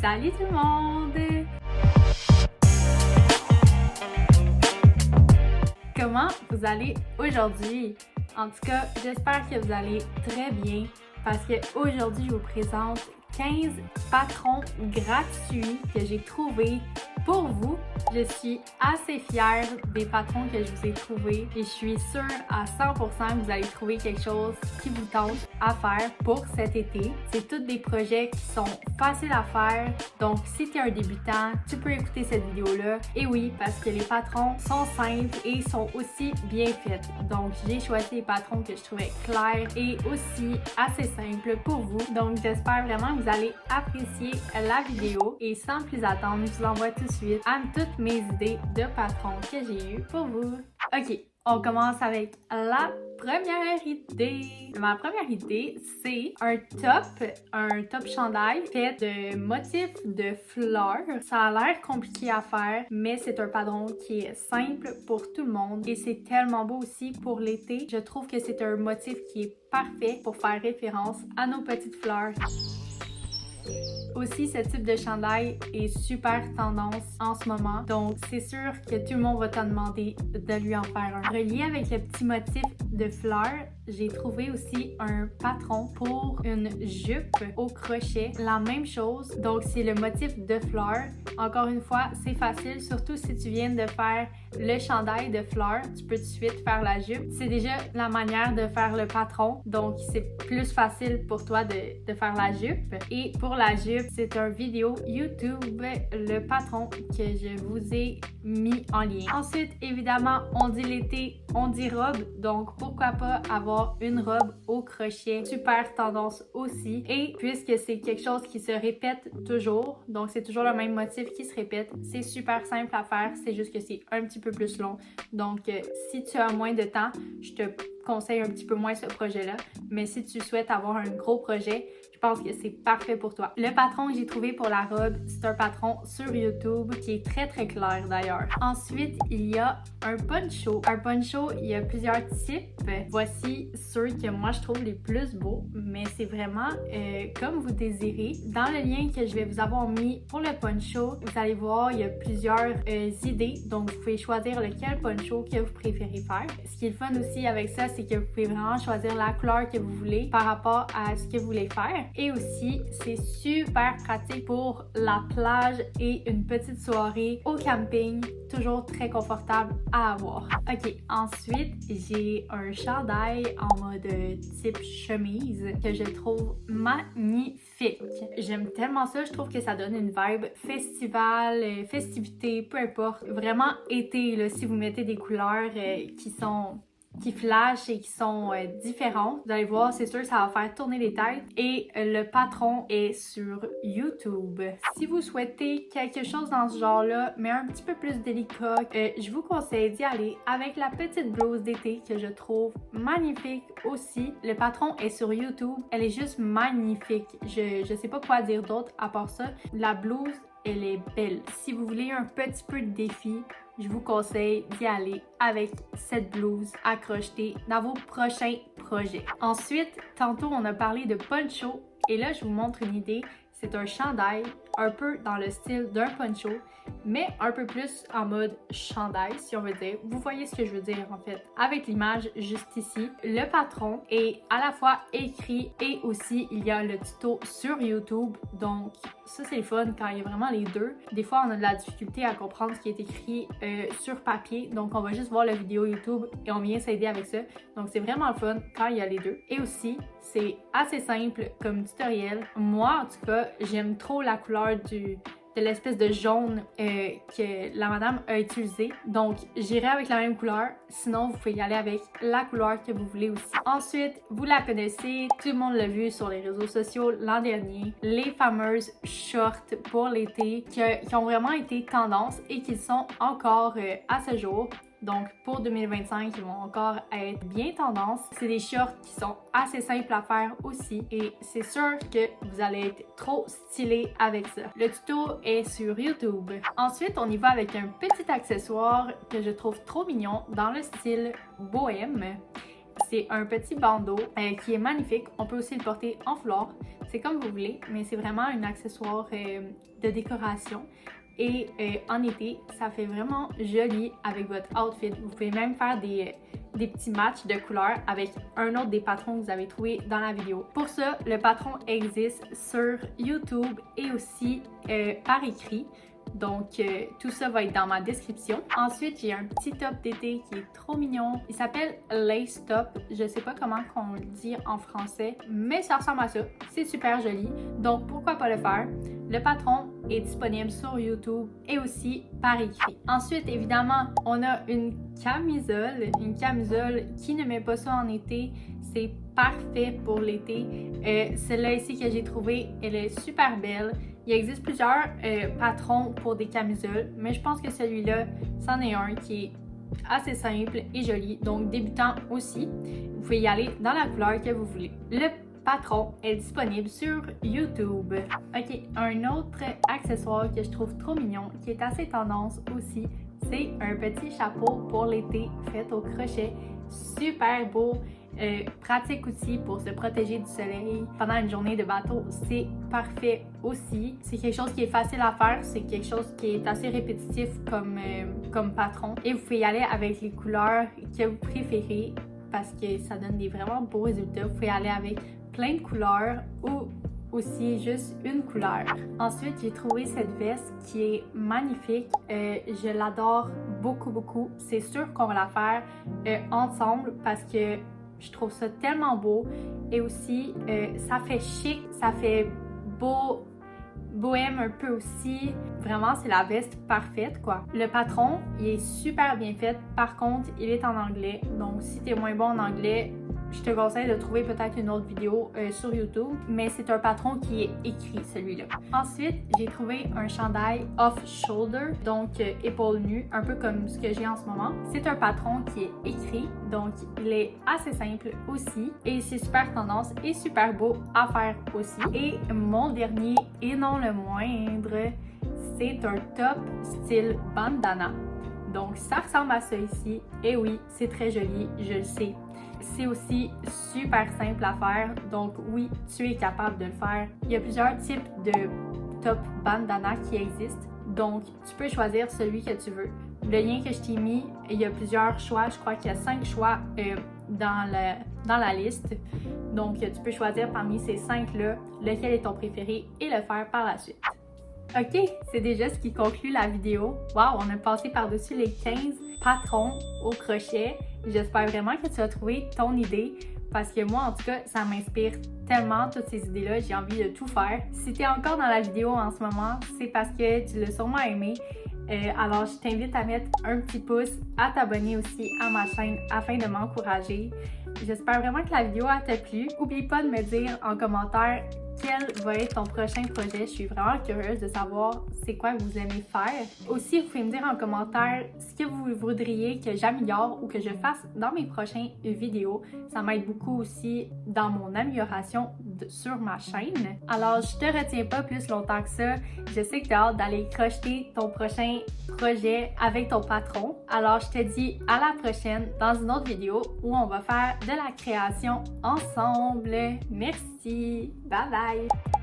Salut tout le monde! Comment vous allez aujourd'hui? En tout cas, j'espère que vous allez très bien parce que aujourd'hui, je vous présente 15 patrons gratuits que j'ai trouvés pour vous. Je suis assez fière des patrons que je vous ai trouvés et je suis sûre à 100% que vous allez trouver quelque chose qui vous tente à faire pour cet été. C'est tous des projets qui sont faciles à faire, donc si tu es un débutant, tu peux écouter cette vidéo-là. Et oui, parce que les patrons sont simples et sont aussi bien faits. Donc j'ai choisi les patrons que je trouvais clairs et aussi assez simples pour vous. Donc j'espère vraiment que vous allez apprécier la vidéo et sans plus attendre, je vous envoie tout de suite à toutes mes idées de patrons que j'ai eues pour vous. Ok, on commence avec la première idée. Ma première idée, c'est un top chandail fait de motifs de fleurs. Ça a l'air compliqué à faire, mais c'est un patron qui est simple pour tout le monde et c'est tellement beau aussi pour l'été. Je trouve que c'est un motif qui est parfait pour faire référence à nos petites fleurs. Aussi, ce type de chandail est super tendance en ce moment, donc c'est sûr que tout le monde va te demander de lui en faire un. Relié avec le petit motif de fleurs, j'ai trouvé aussi un patron pour une jupe au crochet. La même chose, donc c'est le motif de fleurs. Encore une fois, c'est facile, surtout si tu viens de faire le chandail de fleurs, tu peux tout de suite faire la jupe. C'est déjà la manière de faire le patron, donc c'est plus facile pour toi de faire la jupe. Et pour la jupe, c'est un vidéo YouTube, le patron que je vous ai mis en lien. Ensuite, évidemment, on dit l'été, on dit robe, donc pourquoi pas avoir une robe au crochet, super tendance aussi. Et puisque c'est quelque chose qui se répète toujours, donc c'est toujours le même motif qui se répète, c'est super simple à faire, c'est juste que c'est un petit peu plus long. Donc, si tu as moins de temps, je te conseille un petit peu moins ce projet-là, mais si tu souhaites avoir un gros projet, je pense que c'est parfait pour toi. Le patron que j'ai trouvé pour la robe, c'est un patron sur YouTube qui est très très clair d'ailleurs. Ensuite, il y a un poncho. Un poncho, il y a plusieurs types. Voici ceux que moi je trouve les plus beaux, mais c'est vraiment comme vous désirez. Dans le lien que je vais vous avoir mis pour le poncho, vous allez voir, il y a plusieurs idées, donc vous pouvez choisir lequel poncho que vous préférez faire. Ce qui est le fun aussi avec ça, c'est que vous pouvez vraiment choisir la couleur que vous voulez par rapport à ce que vous voulez faire. Et aussi, c'est super pratique pour la plage et une petite soirée au camping. Toujours très confortable à avoir. Ok, ensuite, j'ai un chandail en mode type chemise que je trouve magnifique. J'aime tellement ça, je trouve que ça donne une vibe festival, festivité, peu importe. Vraiment été, là, si vous mettez des couleurs qui flashent et qui sont différentes. Vous allez voir, c'est sûr, ça va faire tourner les têtes. Et le patron est sur YouTube. Si vous souhaitez quelque chose dans ce genre-là, mais un petit peu plus délicat, je vous conseille d'y aller avec la petite blouse d'été que je trouve magnifique aussi. Le patron est sur YouTube. Elle est juste magnifique. Je sais pas quoi dire d'autre à part ça. La blouse, elle est belle. Si vous voulez un petit peu de défi, je vous conseille d'y aller avec cette blouse à crocheter dans vos prochains projets. Ensuite, tantôt on a parlé de poncho et là je vous montre une idée. C'est un chandail un peu dans le style d'un poncho, mais un peu plus en mode chandail, si on veut dire. Vous voyez ce que je veux dire en fait. Avec l'image juste ici, le patron est à la fois écrit et aussi il y a le tuto sur YouTube. Donc ça c'est le fun quand il y a vraiment les deux. Des fois on a de la difficulté à comprendre ce qui est écrit sur papier, donc on va juste voir la vidéo YouTube et on vient s'aider avec ça. Donc c'est vraiment le fun quand il y a les deux. Et aussi, c'est assez simple comme tutoriel. Moi en tout cas, j'aime trop la couleur de l'espèce de jaune que la madame a utilisé. Donc, j'irai avec la même couleur. Sinon, vous pouvez y aller avec la couleur que vous voulez aussi. Ensuite, vous la connaissez. Tout le monde l'a vu sur les réseaux sociaux l'an dernier. Les fameuses shorts pour l'été qui ont vraiment été tendance et qui sont encore à ce jour. Donc, pour 2025, ils vont encore être bien tendance. C'est des shorts qui sont assez simples à faire aussi et c'est sûr que vous allez être trop stylé avec ça. Le tuto est sur YouTube. Ensuite, on y va avec un petit accessoire que je trouve trop mignon dans le style bohème. C'est un petit bandeau qui est magnifique. On peut aussi le porter en fleurs. c'est comme vous voulez, mais c'est vraiment un accessoire de décoration. Et en été, ça fait vraiment joli avec votre outfit. Vous pouvez même faire des petits matchs de couleurs avec un autre des patrons que vous avez trouvé dans la vidéo. Pour ça, le patron existe sur YouTube et aussi par écrit. Donc, tout ça va être dans ma description. Ensuite, j'ai un petit top d'été qui est trop mignon. Il s'appelle Lace Top. Je sais pas comment on le dit en français, mais ça ressemble à ça. C'est super joli. Donc, pourquoi pas le faire? Le patron est disponible sur YouTube et aussi par écrit. Ensuite, évidemment, on a une camisole. Une camisole qui ne met pas ça en été. C'est parfait pour l'été. Celle-là ici que j'ai trouvée, elle est super belle. Il existe plusieurs patrons pour des camisoles, mais je pense que celui-là, c'en est un qui est assez simple et joli, donc débutant aussi. Vous pouvez y aller dans la couleur que vous voulez. Le patron est disponible sur YouTube. Ok, un autre accessoire que je trouve trop mignon, qui est assez tendance aussi, c'est un petit chapeau pour l'été fait au crochet. Super beau. Pratique aussi pour se protéger du soleil pendant une journée de bateau, c'est parfait aussi. C'est quelque chose qui est facile à faire, c'est quelque chose qui est assez répétitif comme patron. Et vous pouvez y aller avec les couleurs que vous préférez parce que ça donne des vraiment beaux résultats. Vous pouvez aller avec plein de couleurs ou aussi juste une couleur. Ensuite, j'ai trouvé cette veste qui est magnifique. Je l'adore beaucoup. C'est sûr qu'on va la faire ensemble parce que je trouve ça tellement beau et aussi ça fait chic, ça fait beau, bohème un peu aussi. Vraiment, c'est la veste parfaite quoi. Le patron, il est super bien fait. Par contre, il est en anglais. Donc, si t'es moins bon en anglais, je te conseille de trouver peut-être une autre vidéo sur YouTube, mais c'est un patron qui est écrit, celui-là. Ensuite, j'ai trouvé un chandail off-shoulder, donc épaule nue, un peu comme ce que j'ai en ce moment. C'est un patron qui est écrit, donc il est assez simple aussi, et c'est super tendance et super beau à faire aussi. Et mon dernier, et non le moindre, c'est un top style bandana. Donc ça ressemble à ça ici, et oui, c'est très joli, je le sais. C'est aussi super simple à faire, donc oui, tu es capable de le faire. Il y a plusieurs types de top bandana qui existent, donc tu peux choisir celui que tu veux. Le lien que je t'ai mis, il y a plusieurs choix, je crois qu'il y a 5 choix dans la liste. Donc tu peux choisir parmi ces 5-là lequel est ton préféré et le faire par la suite. Ok, c'est déjà ce qui conclut la vidéo. Wow, on a passé par-dessus les 15 patrons au crochet. J'espère vraiment que tu as trouvé ton idée parce que moi, en tout cas, ça m'inspire tellement toutes ces idées-là. J'ai envie de tout faire. Si tu es encore dans la vidéo en ce moment, c'est parce que tu l'as sûrement aimé. Alors, je t'invite à mettre un petit pouce, à t'abonner aussi à ma chaîne afin de m'encourager. J'espère vraiment que la vidéo t'a plu. N'oublie pas de me dire en commentaire quel va être ton prochain projet. Je suis vraiment curieuse de savoir c'est quoi que vous aimez faire. Aussi, vous pouvez me dire en commentaire ce que vous voudriez que j'améliore ou que je fasse dans mes prochaines vidéos. Ça m'aide beaucoup aussi dans mon amélioration sur ma chaîne. Alors, je te retiens pas plus longtemps que ça. Je sais que tu as hâte d'aller crocheter ton prochain projet avec ton patron. Alors, je te dis à la prochaine dans une autre vidéo où on va faire de la création ensemble. Merci! Bye bye!